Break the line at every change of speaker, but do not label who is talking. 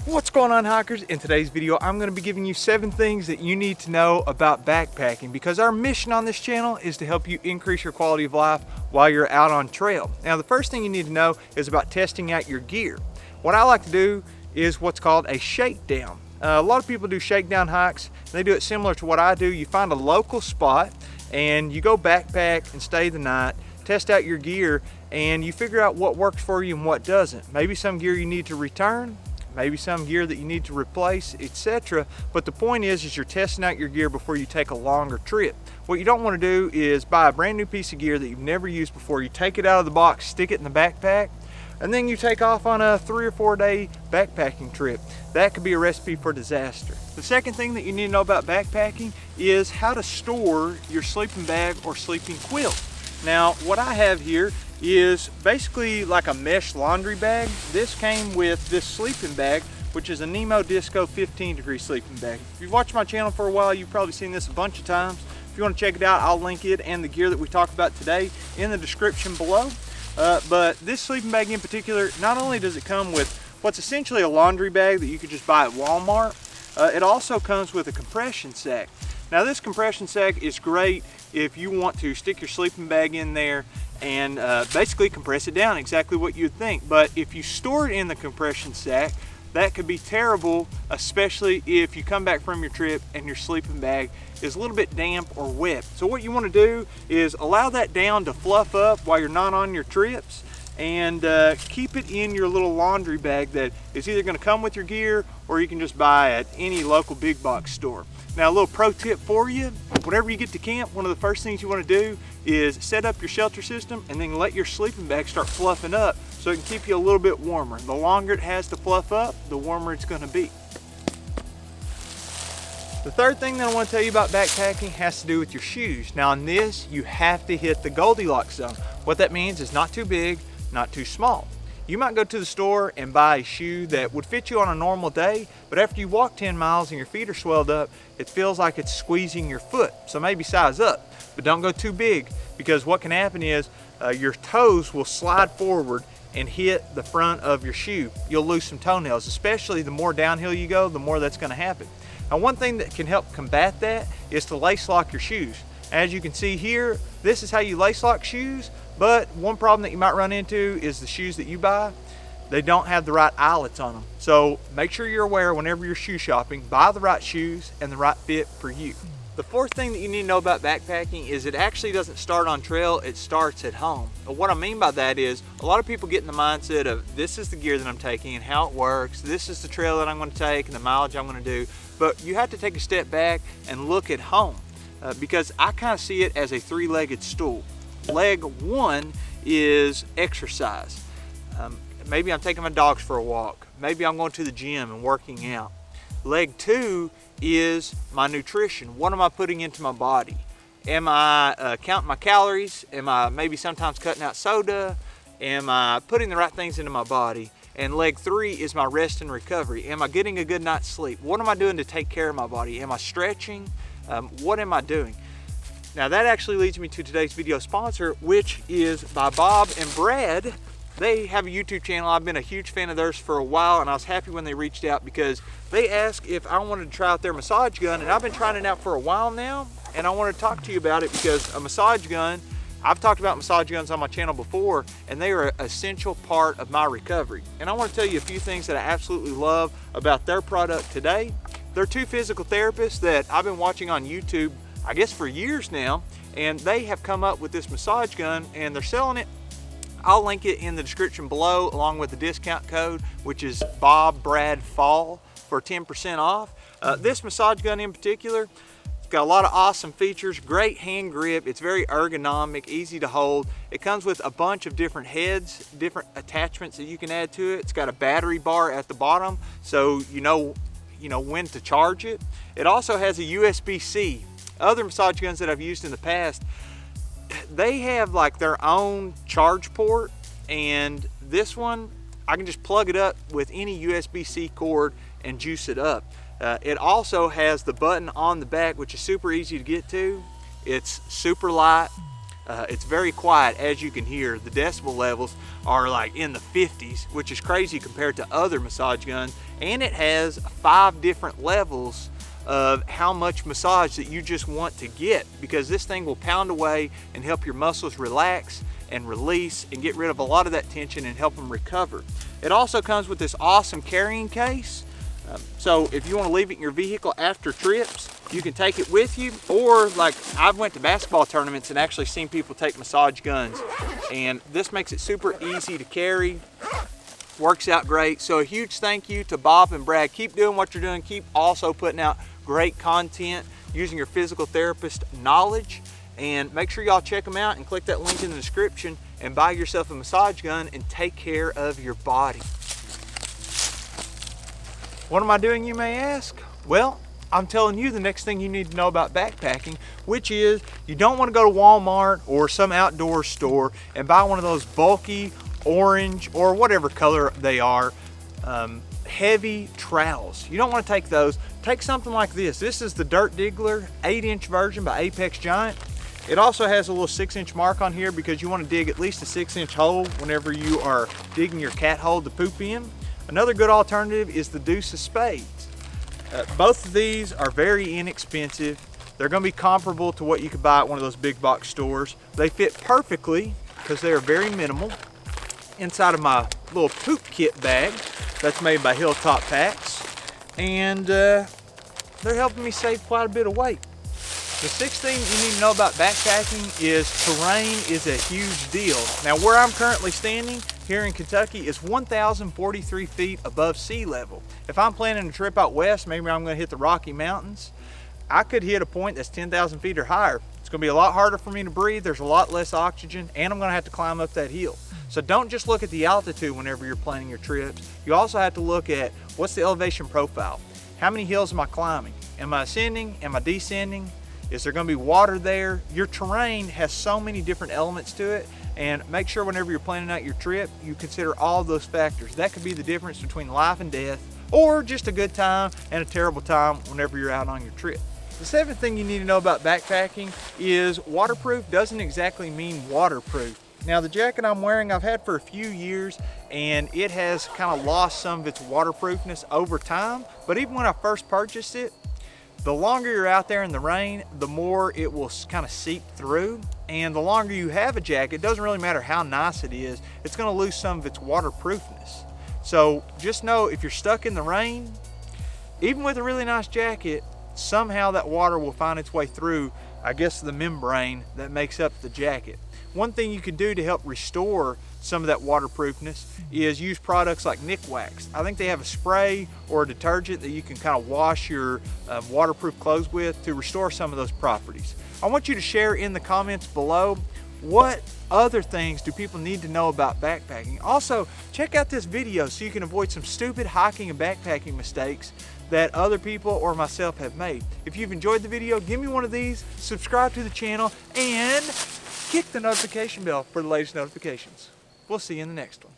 What's going on, hikers? In today's video, I'm going to be giving you 7 things that you need to know about backpacking, because our mission on this channel is to help you increase your quality of life while you're out on trail. Now, the first thing you need to know is about testing out your gear. What I like to do is what's called a shakedown. A lot of people do shakedown hikes. They do it similar to what I do. You find a local spot and you go backpack and stay the night, test out your gear, and you figure out what works for you and what doesn't. Maybe some gear you need to return, maybe some gear that you need to replace, etc. But the point is you're testing out your gear before you take a longer trip. What you don't want to do is buy a brand new piece of gear that you've never used before. You take it out of the box, stick it in the backpack, and then you take off on a 3 or 4 day backpacking trip. That could be a recipe for disaster. The second thing that you need to know about backpacking is how to store your sleeping bag or sleeping quilt. Now, what I have here is basically like a mesh laundry bag. This came with this sleeping bag, which is a Nemo Disco 15-degree sleeping bag. If you've watched my channel for a while, you've probably seen this a bunch of times. If you want to check it out, I'll link it and the gear that we talked about today in the description below. But this sleeping bag in particular, not only does it come with what's essentially a laundry bag that you could just buy at Walmart, it also comes with a compression sack. Now, this compression sack is great if you want to stick your sleeping bag in there and basically compress it down, exactly what you'd think. But if you store it in the compression sack, that could be terrible, especially if you come back from your trip and your sleeping bag is a little bit damp or wet. So what you want to do is allow that down to fluff up while you're not on your trips, and keep it in your little laundry bag that is either going to come with your gear or you can just buy at any local big box store. Now, a little pro tip for you: whenever you get to camp, one of the first things you want to do is set up your shelter system and then let your sleeping bag start fluffing up so it can keep you a little bit warmer. The longer it has to fluff up, the warmer it's going to be. The third thing that I want to tell you about backpacking has to do with your shoes. Now, on this, you have to hit the Goldilocks zone. What that means is not too big, not too small. You might go to the store and buy a shoe that would fit you on a normal day, but after you walk 10 miles and your feet are swelled up, it feels like it's squeezing your foot. So maybe size up, but don't go too big, because what can happen is your toes will slide forward and hit the front of your shoe. You'll lose some toenails, especially the more downhill you go, the more that's going to happen. Now, one thing that can help combat that is to lace lock your shoes. As you can see here, this is how you lace lock shoes, but one problem that you might run into is the shoes that you buy, they don't have the right eyelets on them. So make sure you're aware whenever you're shoe shopping, buy the right shoes and the right fit for you. The fourth thing that you need to know about backpacking is it actually doesn't start on trail, it starts at home. And what I mean by that is a lot of people get in the mindset of this is the gear that I'm taking and how it works, this is the trail that I'm going to take and the mileage I'm going to do. But you have to take a step back and look at home, because I kind of see it as a 3-legged stool. Leg 1 is exercise. Maybe I'm taking my dogs for a walk. Maybe I'm going to the gym and working out. Leg 2 is my nutrition. What am I putting into my body? Am I counting my calories? Am I maybe sometimes cutting out soda? Am I putting the right things into my body? And leg 3 is my rest and recovery. Am I getting a good night's sleep? What am I doing to take care of my body? Am I stretching? What am I doing? Now, that actually leads me to today's video sponsor, which is by Bob and Brad. They have a YouTube channel. I've been a huge fan of theirs for a while, and I was happy when they reached out because they asked if I wanted to try out their massage gun, and I've been trying it out for a while now, and I want to talk to you about it because a massage gun, I've talked about massage guns on my channel before, and they are an essential part of my recovery. And I want to tell you a few things that I absolutely love about their product today. They're 2 physical therapists that I've been watching on YouTube, I guess, for years now, and they have come up with this massage gun and they're selling it. I'll link it in the description below along with the discount code, which is bobbradfall for 10% off. This massage gun in particular, it's got a lot of awesome features, great hand grip, it's very ergonomic, easy to hold. It comes with a bunch of different heads, different attachments that you can add to it. It's got a battery bar at the bottom, so you know when to charge it. It also has a USB-C. Other massage guns that I've used in the past, they have like their own charge port, and this one I can just plug it up with any USB-C cord and juice it up. It also has the button on the back, which is super easy to get to. It's super light. It's very quiet, as you can hear. The decibel levels are like in the 50s, which is crazy compared to other massage guns. and it has 5 different levels of how much massage that you just want to get, because this thing will pound away and help your muscles relax and release and get rid of a lot of that tension and help them recover. It also comes with this awesome carrying case. So if you want to leave it in your vehicle after trips, you can take it with you, or like I've went to basketball tournaments and actually seen people take massage guns, and this makes it super easy to carry. Works out great. So a huge thank you to Bob and Brad. Keep doing what you're doing. Keep also putting out great content using your physical therapist knowledge, and make sure y'all check them out and click that link in the description and buy yourself a massage gun and take care of your body. What am I doing, you may ask? Well, I'm telling you the next thing you need to know about backpacking, which is you don't want to go to Walmart or some outdoor store and buy one of those bulky orange or whatever color they are heavy trowels. You don't want to take those. Take something like this. This is the Dirt Diggler 8-inch version by Apex Giant. It also has a little 6-inch mark on here because you want to dig at least a 6-inch hole whenever you are digging your cat hole to poop in. Another good alternative is the Deuce of Spades. Both of these are very inexpensive. They're going to be comparable to what you could buy at one of those big box stores. They fit perfectly because they are very minimal inside of my little poop kit bag that's made by Hilltop Packs, and they're helping me save quite a bit of weight. The 6th thing you need to know about backpacking is terrain is a huge deal. Now where I'm currently standing here in Kentucky is 1,043 feet above sea level. If I'm planning a trip out west, maybe I'm going to hit the Rocky Mountains, I could hit a point that's 10,000 feet or higher. It's going to be a lot harder for me to breathe. There's a lot less oxygen, and I'm going to have to climb up that hill. So don't just look at the altitude whenever you're planning your trips. You also have to look at what's the elevation profile. How many hills am I climbing? Am I ascending? Am I descending? Is there going to be water there? Your terrain has so many different elements to it, and make sure whenever you're planning out your trip, you consider all of those factors. That could be the difference between life and death, or just a good time and a terrible time whenever you're out on your trip. The 7th thing you need to know about backpacking is waterproof doesn't exactly mean waterproof. Now the jacket I'm wearing I've had for a few years, and it has kind of lost some of its waterproofness over time, but even when I first purchased it, the longer you're out there in the rain, the more it will kind of seep through, and the longer you have a jacket, it doesn't really matter how nice it is, it's going to lose some of its waterproofness. So just know if you're stuck in the rain, even with a really nice jacket, somehow that water will find its way through, I guess, the membrane that makes up the jacket. One thing you can do to help restore some of that waterproofness is use products like Nick Wax. I think they have a spray or a detergent that you can kind of wash your waterproof clothes with to restore some of those properties. I want you to share in the comments below, what other things do people need to know about backpacking? Also, check out this video so you can avoid some stupid hiking and backpacking mistakes that other people or myself have made. If you've enjoyed the video, give me one of these, subscribe to the channel, and hit the notification bell for the latest notifications. We'll see you in the next one.